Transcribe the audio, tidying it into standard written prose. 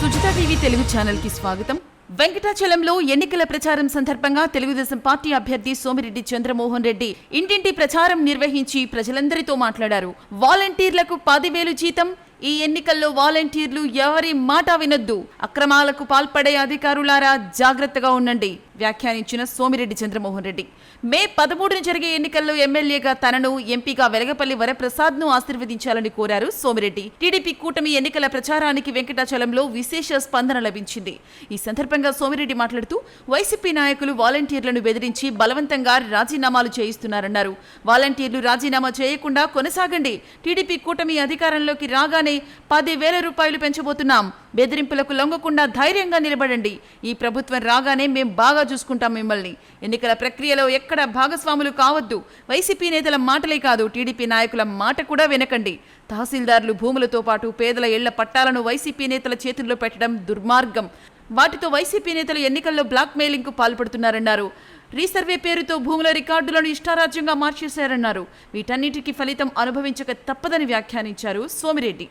Sujitha TV Telugu channel కి స్వాగతం. వెంకటాచలంలో ఎన్నికల ప్రచారం సందర్భంగా తెలుగుదేశం పార్టీ అభ్యర్థి సోమిరెడ్డి చంద్రమోహన్ రెడ్డి ఇంటింటి ప్రచారం నిర్వహించి ప్రజలందరితో మాట్లాడారు. వాలంటీర్లకు 10,000 జీతం. ఈ ఎన్నికల్లో వాలంటీర్లు ఎవరి మాట వినొద్దు. అక్రమాలకు పాల్పడే అధికారులారా జాగ్రత్తగా ఉండండి వ్యాఖ్యానించిన సోమిరెడ్డి చంద్రమోహన్ రెడ్డి మే 13న జరిగే ఎన్నికల్లో ఎమ్మెల్యేగా తనను, ఎంపీగా వెలగపల్లి వరప్రసాద్ ను ఆశీర్వదించాలని కోరారు సోమిరెడ్డి. టీడీపీ కూటమి ఎన్నికల ప్రచారానికి వెంకటాచలంలో విశేష స్పందన లభించింది. ఈ సందర్భంగా సోమిరెడ్డి మాట్లాడుతూ వైసీపీ నాయకులు వాలంటీర్లను బెదిరించి బలవంతంగా రాజీనామాలు చేయిస్తున్నారన్నారు. వాలంటీర్లు రాజీనామా చేయకుండా కొనసాగండి. టీడీపీ కూటమి అధికారంలోకి రాగానే 10,000 రూపాయలు పెంచబోతున్నాం. బెదిరింపులకు లొంగకుండా ధైర్యంగా నిలబడండి. ఈ ప్రభుత్వం రాగానే మేం బాగా చూసుకుంటాం మిమ్మల్ని. ఎన్నికల ప్రక్రియలో ఎక్కడ భాగస్వాములు కావద్దు. వైసీపీ నేతల మాటలే కాదు, టీడీపీ నాయకుల మాట కూడా వినకండి. తహసీల్దార్లు భూములతో పాటు పేదల ఇళ్ల పట్టాలను వైసీపీ నేతల చేతుల్లో పెట్టడం దుర్మార్గం. వాటితో వైసీపీ నేతలు ఎన్నికల్లో బ్లాక్ మెయిలింగ్ కు పాల్పడుతున్నారన్నారు. రీసర్వే పేరుతో భూముల రికార్డులను ఇష్టారాజ్యంగా మార్చేశారన్నారు. వీటన్నిటికీ ఫలితం అనుభవించక తప్పదని వ్యాఖ్యానించారు సోమిరెడ్డి.